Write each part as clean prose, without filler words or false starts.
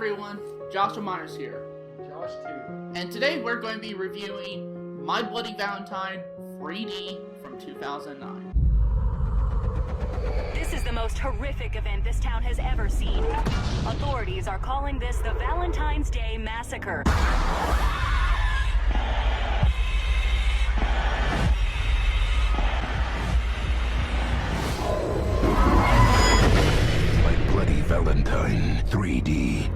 everyone, Joshua Myers here. Josh too. And today we're going to be reviewing My Bloody Valentine 3D from 2009. This is the most horrific event this town has ever seen. Authorities are calling this the Valentine's Day Massacre. My Bloody Valentine 3D.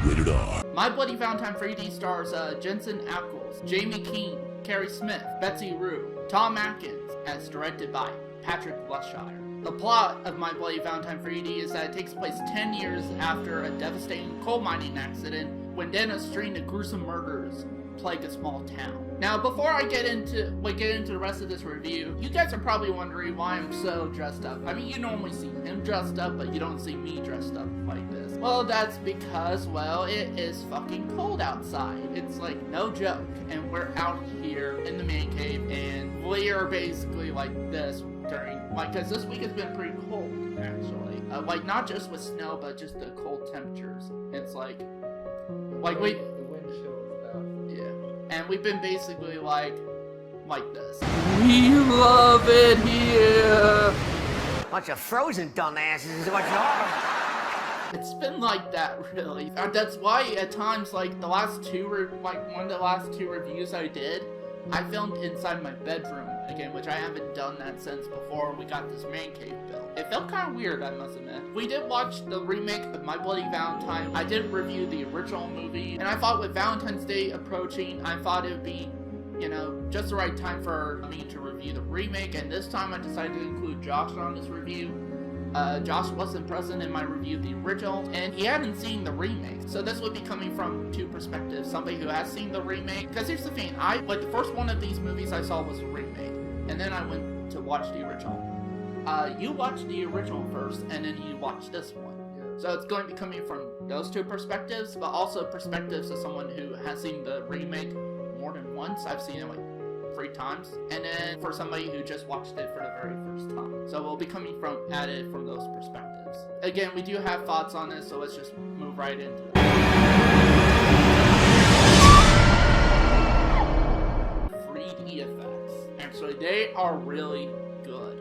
Rated R. My Bloody Valentine 3D stars Jensen Ackles, Jamie Keane, Carrie Smith, Betsy Rue, Tom Atkins, as directed by Patrick Bleshire. The plot of My Bloody Valentine 3D is that it takes place 10 years after a devastating coal mining accident when then a string of gruesome murders plague a small town. Now, before I get into the rest of this review, you guys are probably wondering why I'm so dressed up. I mean, you normally see him dressed up, but you don't see me dressed up like this. Well, that's because, well, it is fucking cold outside. It's like no joke. And we're out here in the man cave, and we are basically like this during, like, because this week has been pretty cold, actually. Like, not just with snow, but just the cold temperatures. It's like we... The wind chill stuff. Yeah. And we've been basically like this. We love it here! Bunch of frozen dumbasses is what you are. It's been like that, really. That's why at times, like, one of the last two reviews I did, I filmed inside my bedroom again, which I haven't done that since before we got this man cave built. It felt kind of weird, I must admit. We did watch the remake of My Bloody Valentine. I did review the original movie, and I thought with Valentine's Day approaching, I thought it would be, you know, just the right time for me to review the remake, and this time I decided to include Josh on this review. Josh wasn't present in my review of the original, and he hadn't seen the remake. So this would be coming from two perspectives. Somebody who has seen the remake. Because here's the thing, the first one of these movies I saw was the remake. And then I went to watch the original. You watched the original first, and then you watched this one. Yeah. So it's going to be coming from those two perspectives, but also perspectives of someone who has seen the remake more than once. I've seen it like 3 times, and then for somebody who just watched it for the very first time. So we'll be coming at it from those perspectives. Again, we do have thoughts on this, so let's just move right into it. 3D effects. Actually, they are really good.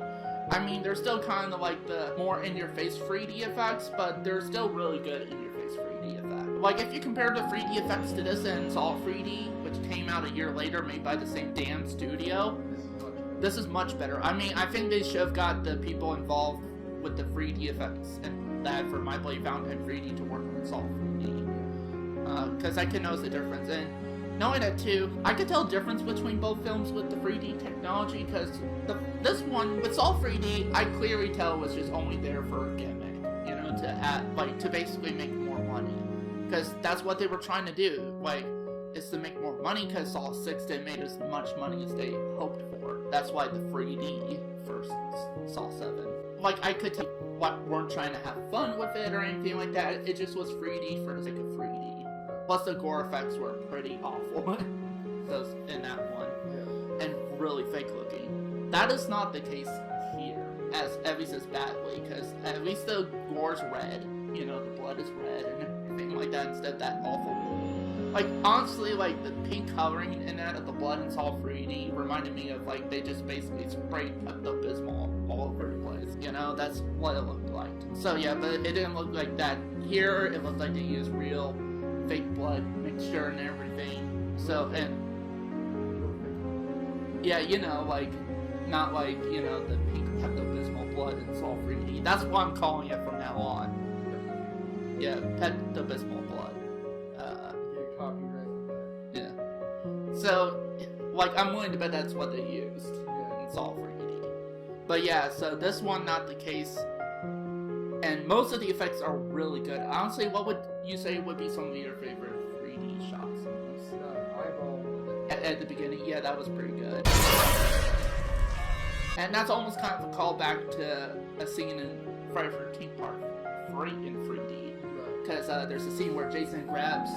I mean, they're still kind of like the more in-your-face 3D effects, but they're still really good in-your-face 3D effects. Like, if you compare the 3D effects to this and Saw 3D, which came out a year later, made by the same damn studio, this is much better. I mean, I think they should have got the people involved with the 3D effects and that for My Bloody Valentine 3D to work on Saw 3D. Because I can notice the difference. And knowing that too, I could tell the difference between both films with the 3D technology, because this one, with Saw 3D, I clearly tell was just only there for a gimmick, you know, to basically make more money. Because that's what they were trying to do, is to make more money, because Saw 6 didn't make as much money as they hoped for. That's why the 3D for Saw 7. Like, I could tell weren't trying to have fun with it or anything like that, it just was 3D for the sake of 3D. Plus the gore effects were pretty awful in that one, Yeah. and really fake looking. That is not the case here, at least as badly, because at least the gore's red, you know, the blood is red and everything like that, instead of that awful blue. Like, honestly, like, the pink coloring in that of the blood in Saw 3D reminded me of, like, they just basically sprayed Pepto-Bismol all over the place. You know, that's what it looked like. So, yeah, but it didn't look like that here. It looked like they used real fake blood mixture and everything. So, and yeah, you know, like, not like, you know, the pink Pepto-Bismol blood in Saw 3D. That's what I'm calling it from now on. Yeah, Pepto-Bismol blood. Yeah. So, like, I'm willing to bet that's what they used in Saw 3D. But yeah, so this one, not the case. And most of the effects are really good. Honestly, what would you say would be some of your favorite 3D shots in this? Eyeball. At the beginning, yeah, that was pretty good. And that's almost kind of a callback to a scene in Friday the 13th Part 3 in 3D. Because there's a scene where Jason grabs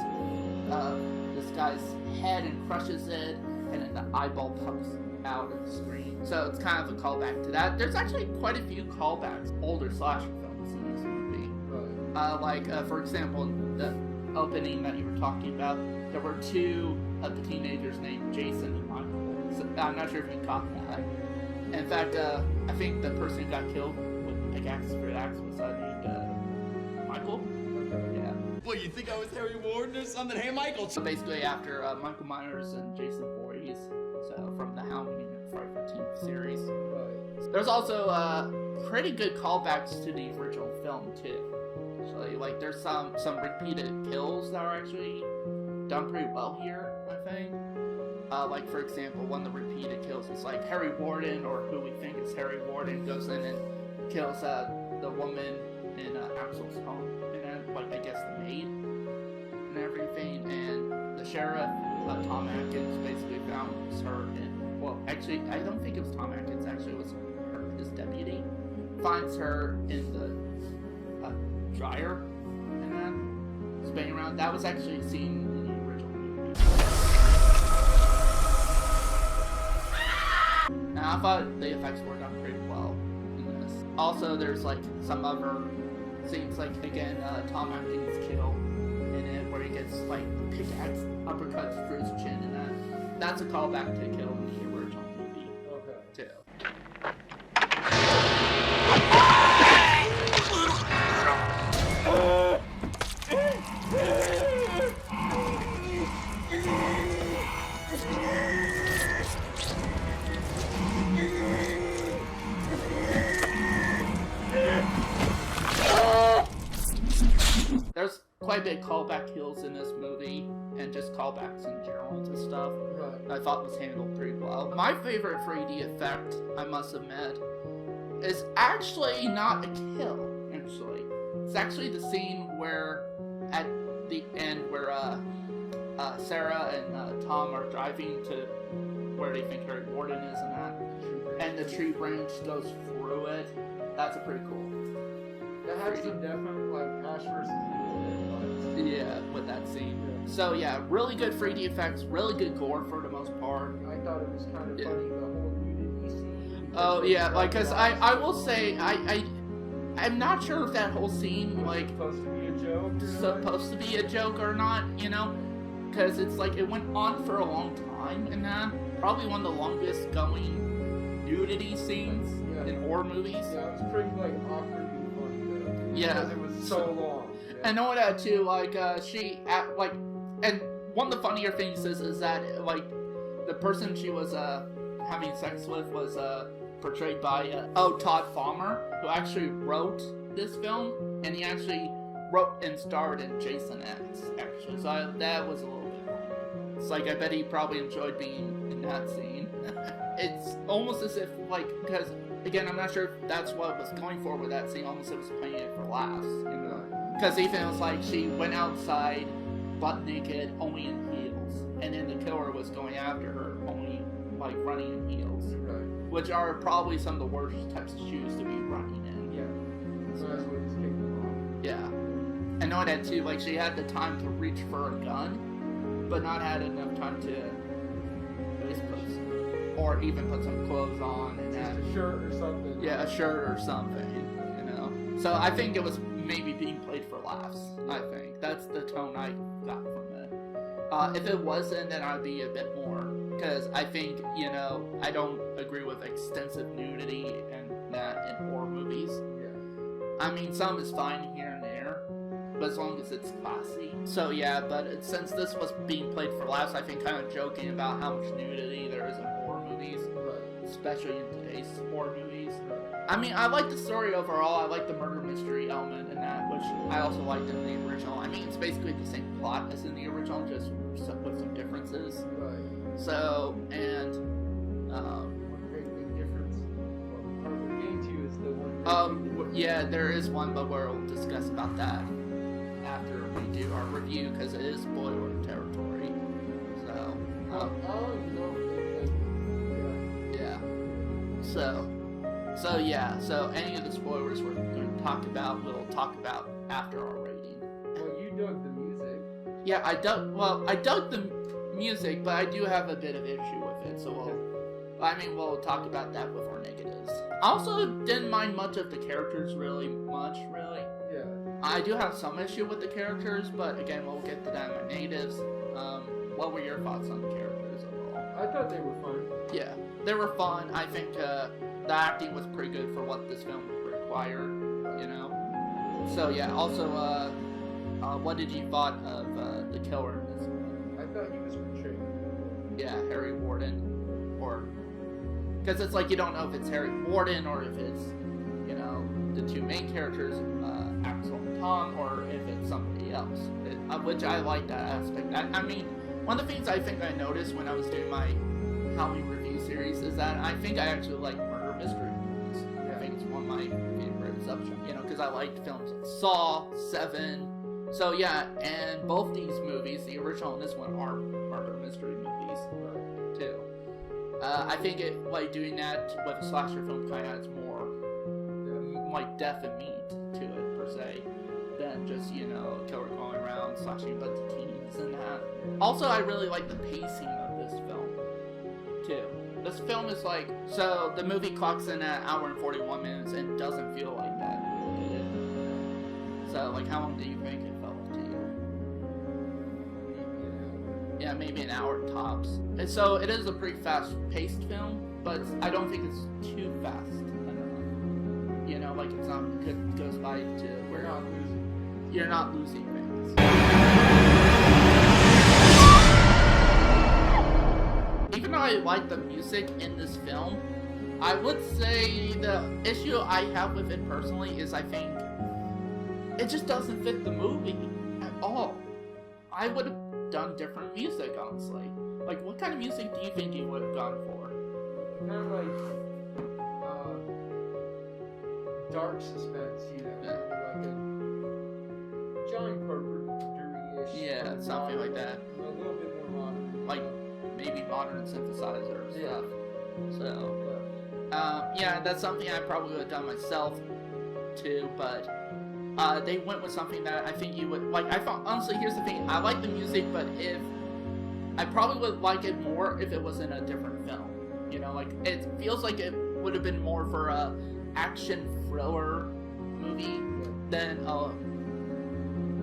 this guy's head and crushes it, and then the eyeball pops out of the screen. So it's kind of a callback to that. There's actually quite a few callbacks, older slasher films in this movie. For example, the opening that you were talking about, there were two of the teenagers named Jason and Michael. So, I'm not sure if you caught that. In fact, I think the person who got killed with the pickaxe for the axe was named Michael. Yeah. What, you think I was Harry Warden or something? Hey, Michael! So basically, after Michael Myers and Jason Voorhees, so from the Halloween and Friday 13th series. Right. There's also pretty good callbacks to the original film too. So like there's some repeated kills that are actually done pretty well here, I think. Like for example, one of the repeated kills is like Harry Warden, or who we think is Harry Warden, goes in and kills the woman in Axel's home, and then like I guess the maid and everything, and the sheriff Tom Atkins basically found her in, well actually I don't think it was Tom Atkins, actually it was his deputy, finds her in the dryer and then spinning around. That was actually seen in the original movie. And I thought the effects were done pretty well in this. Also, there's like some other scenes, like again, Tom Atkins' kill in it, where he gets like pickaxe uppercuts through his chin, and that's a callback to the kill in the original movie too. There's quite a bit of callback kills in this movie, and just callbacks in general to stuff. Right. I thought was handled pretty well. My favorite 3D effect, I must admit, is actually not a kill, actually. It's actually the scene where, at the end, where Sarah and Tom are driving to where they think Harry Warden is and the tree branch goes through it. That's a pretty cool. That had some definitely like Ash versus Evil vibes. Yeah, with that scene. Yeah. So yeah, really good 3D effects, really good gore for the most part. I thought it was kind of Yeah. funny, the whole nudity scene. Oh yeah, like, cause I will say, I'm not sure if that whole scene, like, supposed to be a joke. supposed to be a joke or not, you know? Cause it's like, it went on for a long time, and probably one of the longest going nudity scenes in horror movies. Yeah, it was pretty like awkwardly funny though. Yeah. Because it was so long. Yeah. I know that too, like, and one of the funnier things is that, like, the person she was, having sex with was, portrayed by, Todd Farmer, who actually wrote this film, and he actually wrote and starred in Jason X, actually, so that was a little bit funny. It's like, I bet he probably enjoyed being in that scene. It's almost as if, like, because, again, I'm not sure if that's what it was going for with that scene, almost it was playing it for laughs, you know? Because even it was like, she went outside, butt naked, only in heels, and then the killer was going after her, only, like, running in heels. Right. Which are probably some of the worst types of shoes to be running in. Yeah. So that's what he's kicking off. Yeah. I know that too, like, she had the time to reach for a gun, but not had enough time to at least or even put some clothes on and Just that. a shirt or something. Yeah, a shirt or something, you know. So I think it was maybe being played for laughs, I think. That's the tone I got from it. If it wasn't, then I'd be a bit more, because I think, you know, I don't agree with extensive nudity and that in horror movies. Yeah. I mean, some is fine here and there, but as long as it's classy. So yeah, but since this was being played for laughs, I think kind of joking about how much nudity there is in horror movies, Right. especially in today's horror movies. Right. I mean, I like the story overall. I like the murder mystery element in that, which I also liked in the original. I mean, it's basically the same plot as in the original, just with some differences. Right. So, and One great big difference. Well, part we're getting to is the one. yeah, there is one, but we'll discuss about that after we do our review, because it is spoiler territory. So, I don't even know if they, yeah. So any of the spoilers we're going to talk about, we'll talk about after our rating. Well, you dug the music. Yeah, I dug the music, but I do have a bit of issue with it, so we'll talk about that with our negatives. I also didn't mind much of the characters really. Yeah. I do have some issue with the characters, but again, we'll get to that in my natives. What were your thoughts on the characters overall? I thought they were fun. Yeah, they were fun. I think the acting was pretty good for what this film required, you know? So yeah, also, what did you thought of the killer in this one? I thought he was portrayed. Yeah, Harry Warden, or... Because it's like you don't know if it's Harry Warden, or if it's, you know, the two main characters, Axel and Tom, or if it's somebody else. Which I like that aspect. I mean, one of the things I think I noticed when I was doing my Halloween review series is that I think I actually like murder mystery movies. I think it's one of my favorite subgenres, you know, because I liked films like Saw, Seven. So yeah, and both these movies, the original and this one, are murder mystery movies too. I think like doing that with a slasher film kind of adds more like depth and meat to it per se than just, you know, a killer going around slashing a bunch of teens and that. Also, I really like the pacing of this film too. This film is like, so the movie clocks in at 1 hour and 41 minutes and doesn't feel like that, did it? So like, how long do you think it felt to you? Yeah, maybe an hour tops. And so it is a pretty fast-paced film, but I don't think it's too fast. I don't know. You know, like it's not, it goes by to where you're not losing things. Even though I like the music in this film, I would say the issue I have with it personally is I think it just doesn't fit the movie at all. I would have done different music, honestly. Like, what kind of music do you think you would have gone for? Kind of like dark suspense, you know, like a John Carpenter-ish. Yeah, something like that. A little bit more modern. Like, maybe modern synthesizer stuff. So, Yeah. yeah, that's something I probably would have done myself, too, but they went with something that I think you would, like, I thought, honestly, here's the thing, I like the music, but I probably would like it more if it was in a different film, you know, like, it feels like it would have been more for a action thriller movie than a,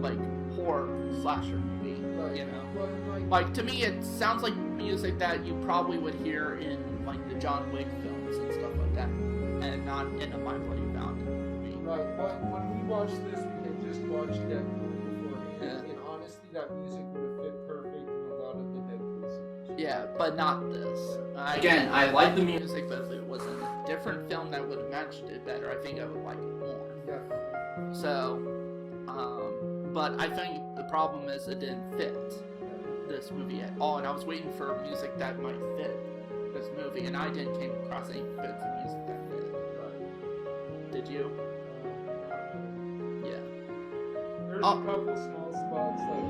like, horror slasher movie, you know, like, to me, it sounds like music that you probably would hear in, like, the John Wick films and stuff like that, and not in a My Bloody Valentine movie. Right, but when we watched this, we had just watched Deadpool beforehand, and honestly, that music would have fit perfect in a lot of the Deadpool scenes. Yeah, but not this. Again, I like the music, but if it was in a different film that would have matched it better, I think I would like it more. Definitely. So, but I think the problem is it didn't fit this movie at all, and I was waiting for music that might fit this movie, and I didn't came across any bits of music that fit. Right. Did you? Yeah. There's a couple small spots like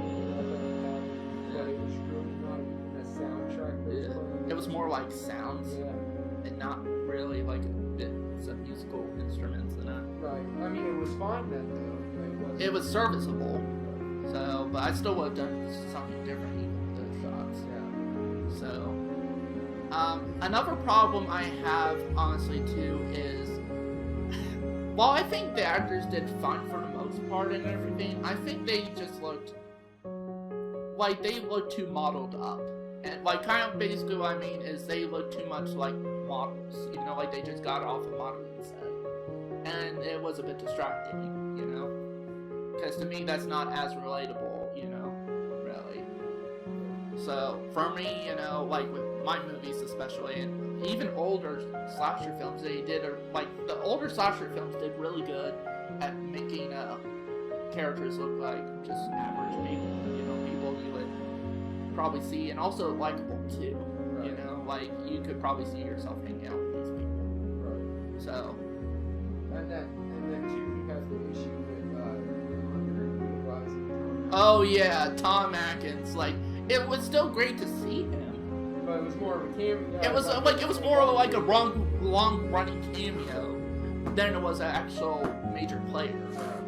it was really not even a soundtrack that was playing. It was more like sounds, and not really like bits of musical instruments in it. Right. I mean, it was fine then, though. Like, It was serviceable, so, but I still would have done something different even with those shots. Yeah. So, another problem I have, honestly, too, is while I think the actors did fine for the most part and everything, I think they just looked like they looked too modeled up. And, like, kind of basically what I mean is they look too much like models, you know, like they just got off a modeling set. And it was a bit distracting, you know? Because to me, that's not as relatable, you know, really. So, for me, you know, like with my movies especially, and even older slasher films, they did, like, the older slasher films did really good at making characters look like just average people, you know, people you would probably see, and also likable too, you know, like, you could probably see yourself hanging out with these people. Right. So. And then too, we have the issue with oh yeah, Tom Atkins. Like, it was still great to see him, but it was more of a cameo. It was it was more of like a long running cameo than it was an actual major player.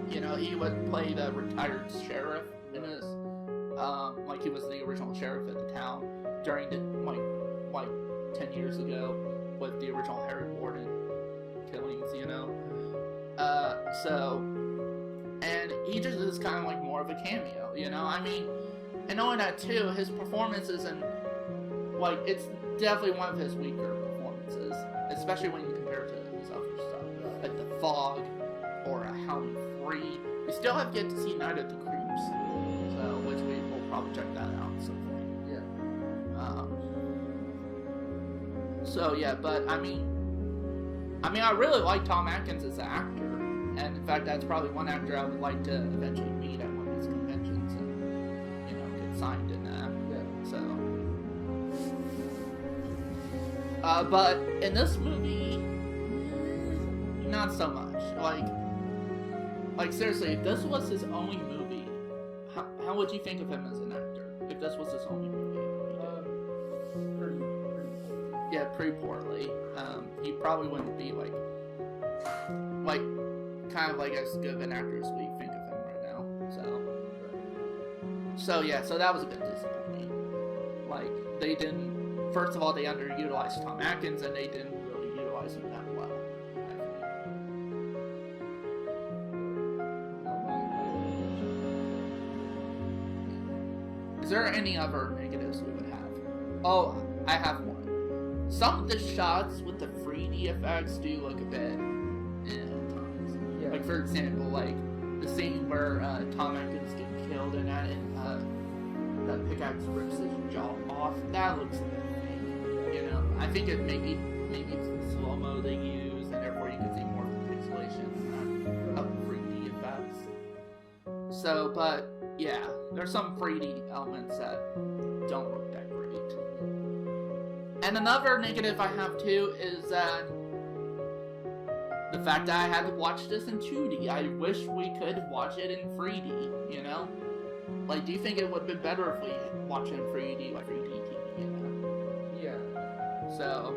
You know, he would play the retired sheriff in this. Like he was the original sheriff of the town during the like 10 years ago with the original Harry Warden killings. You know, so and he just is kind of like more of a cameo, you know? I mean, and knowing that too, his performance isn't, like, it's definitely one of his weaker performances, especially when you compare it to his other stuff, like The Fog or Howling Free. We still have yet to see Night of the Creeps, so, which we will probably check that out at some point. Yeah. So yeah, but I mean, I really like Tom Atkins as an actor, and in fact, that's probably one actor I would like to eventually meet at one of these conventions and, you know, get signed in that. Yeah. So, but in this movie, not so much. Like seriously, if this was his only movie, how would you think of him as an actor? If this was his only movie? Yeah, pretty poorly. He probably wouldn't be like kind of like as good of an actor as we think of him right now. So yeah, so that was a bit disappointing. Like, they didn't, first of all, they underutilized Tom Atkins, and they didn't really utilize him that well, I think. Is there any other negatives we would have? Oh, I have one. Some of the shots with the 3D effects do look a bit at times. Yeah. Like, for example, like the scene where Tom Atkins gets killed and that pickaxe rips his jaw off. That looks a bit fake. You know, I think it maybe it's the slow-mo they use, and therefore you can see more of the pixelation of 3D effects. So, but yeah, there's some 3D elements that don't look that great. And another negative I have too is that the fact that I had to watch this in 2D. I wish we could watch it in 3D, you know? Like, do you think it would have been better if we watched it in 3D, like 3D TV, you know? Yeah. So,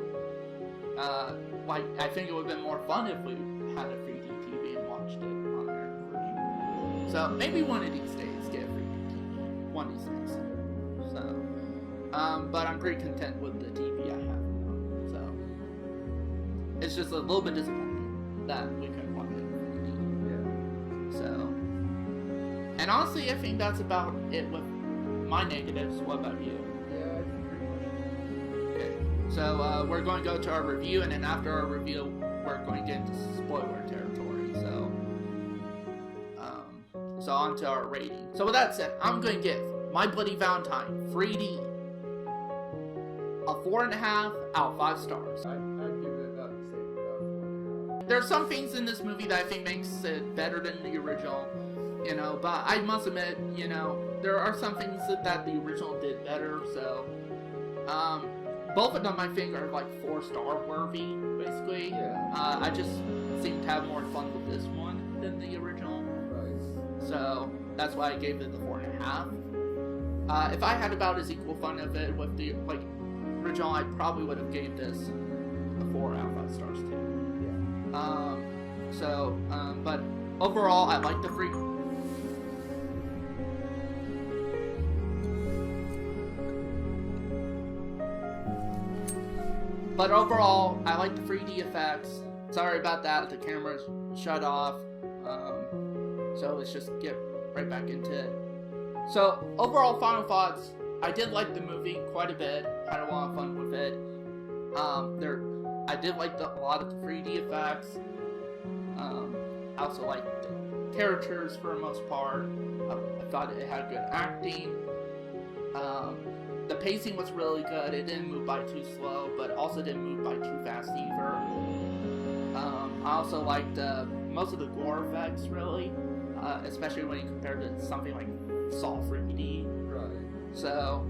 like, I think it would have been more fun if we had a 3D TV and watched it on there in 3D. So, maybe one of these days get a 3D TV. One of these days. So, but I'm pretty content with the TV I have now. So, it's just a little bit disappointing that we couldn't watch it in 3D. Yeah. So, and honestly, I think that's about it with my negatives. What about you? Yeah, I think pretty much. Okay, so we're going to go to our review, and then after our review, we're going to get into spoiler territory. So on to our rating. So with that said, I'm going to give My Bloody Valentine 3D a 4.5 out of 5 stars. I'd give it about the same, about 4.5. There are some things in this movie that I think makes it better than the original, you know, but I must admit, you know, there are some things that the original did better, so, both of them I think are like 4-star worthy, basically. Yeah. I just seem to have more fun with this one than the original. Right. So, that's why I gave it the 4.5. If I had about as equal fun of it with the, like, original, I probably would have gave this a 4 out of 5 stars too. Yeah. But overall, I like the free. But overall, I like the 3D effects. Sorry about that, the camera's shut off. So let's just get right back into it. So, overall final thoughts, I did like the movie quite a bit. Had a lot of fun with it. I did like a lot of the 3D effects. I also liked the characters for the most part. I thought it had good acting. The pacing was really good. It didn't move by too slow, but also didn't move by too fast either. I also liked most of the gore effects, really, especially when you compare it to something like Saw 3D. Right. So,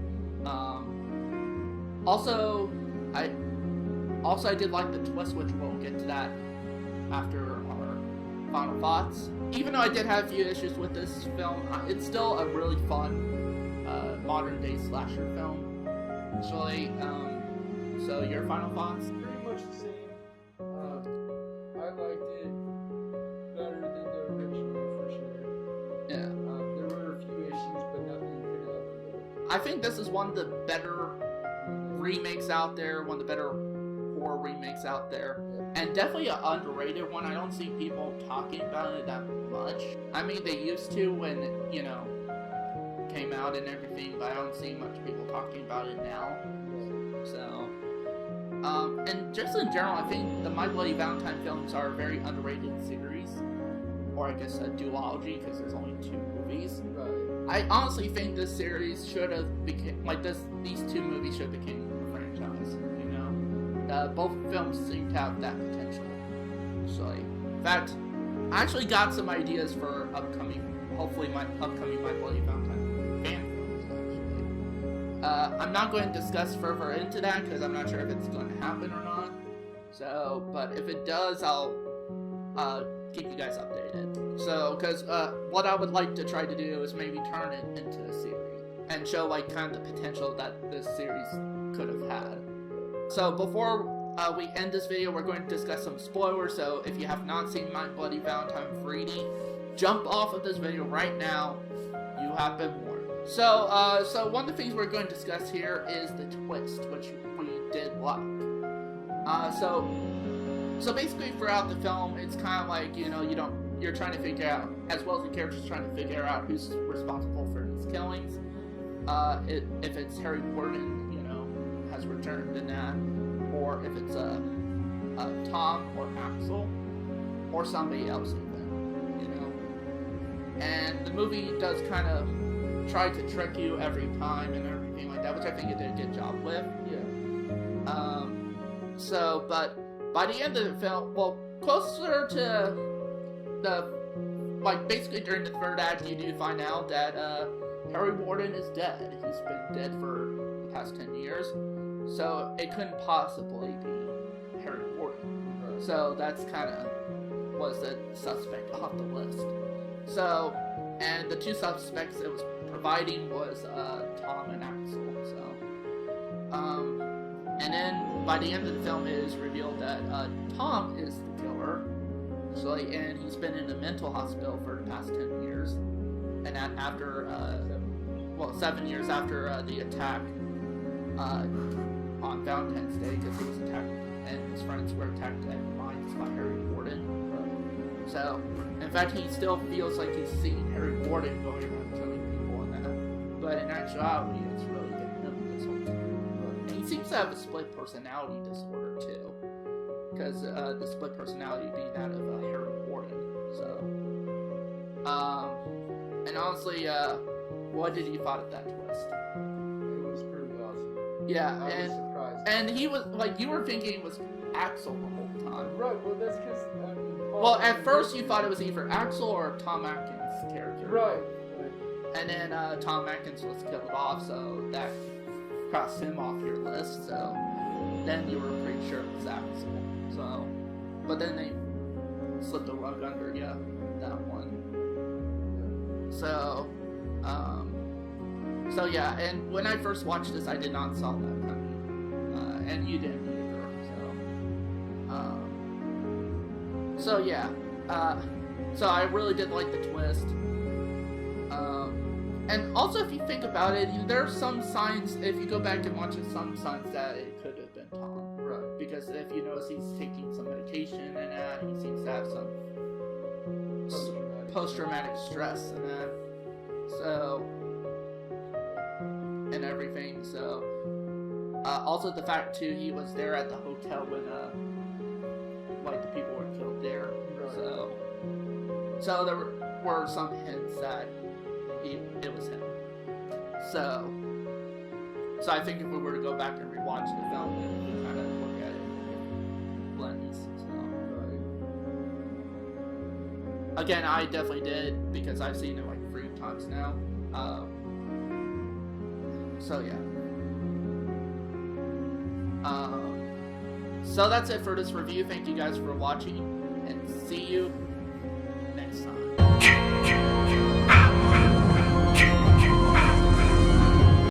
also I did like the twist, which we'll get to that after our final thoughts. Even though I did have a few issues with this film, it's still a really fun modern day slasher film, actually. So your final thoughts? Pretty much the same. I liked it better than the original for sure. Yeah. There were a few issues, but nothing you could overlook. I think this is one of the better remakes out there, one of the better horror remakes out there. Yeah. and definitely an underrated one. I don't see people talking about it that much. I mean, they used to when, you know, came out and everything, but I don't see much people talking about it now. So, and just in general, I think the My Bloody Valentine films are a very underrated series, or I guess a duology, because there's only 2 movies. Right. I honestly think this series should have became, like, these 2 movies should have became a franchise, you know? Both films seem to have that potential. So, in fact, I actually got some ideas for hopefully my upcoming My Bloody Valentine fan films, actually. I'm not going to discuss further into that, because I'm not sure if it's going to happen or not. So, but if it does, I'll keep you guys updated. So, because what I would like to try to do is maybe turn it into a series and show like kind of the potential that this series could have had. So before we end this video, we're going to discuss some spoilers. So if you have not seen My Bloody Valentine 3D, jump off of this video right now. You have been warned. So one of the things we're going to discuss here is the twist, which we did like. So basically throughout the film, it's kind of like, you know, you're trying to figure out, as well as the characters trying to figure out who's responsible for these killings. If it's Harry Warden, you know, has returned in that, or if it's Tom or Axel, or somebody else even, you know. And the movie does kind of try to trick you every time and everything like that, which I think it did a good job with. Yeah. But by the end of the film, well, closer to basically during the 3rd act, you do find out that Harry Warden is dead. He's been dead for the past 10 years, so it couldn't possibly be Harry Warden. Right. So that's kind of was the suspect off the list. So, and the 2 suspects it was providing was Tom and Axel. So, and then by the end of the film, it is revealed that Tom is the killer. So, and he's been in a mental hospital for the past 10 years, and that after 7 years after the attack on Valentine's Day, because he was attacked and his friends were attacked at mines by Harry Warden. So, in fact, he still feels like he's seeing Harry Warden going around killing people and that, but in actuality, it's really him this whole time. And he seems to have a split personality disorder too, because the split personality being that of Harry Warden. So, and honestly, what did you thought of that twist? It was pretty awesome. Yeah, I was surprised. and he was like, you were thinking it was Axel the whole time. Right, well that's because Well, at first you thought it was either Axel or Tom Atkins' character. Right. And then Tom Atkins was killed off, so that crossed him off your list. So then you were pretty sure it was Axel. So, but then they slipped the rug under that one. So, so yeah. And when I first watched this, I did not saw that coming, and you didn't either. So yeah, so I really did like the twist. And also, if you think about it, there are some signs, if you go back and watch it, some signs that it could have been Tom. Right. Because if you notice, he's taking some medication and that, he seems to have some post-traumatic stress and that. So, and everything. So, also the fact too, he was there at the hotel when, like, the people were killed there. Right. So there were some hints that it was him. So I think if we were to go back and rewatch the film, we could kind of look at it in lens. So again, I definitely did, because I've seen it like 3 times now. So yeah. So that's it for this review. Thank you guys for watching, and see you next time.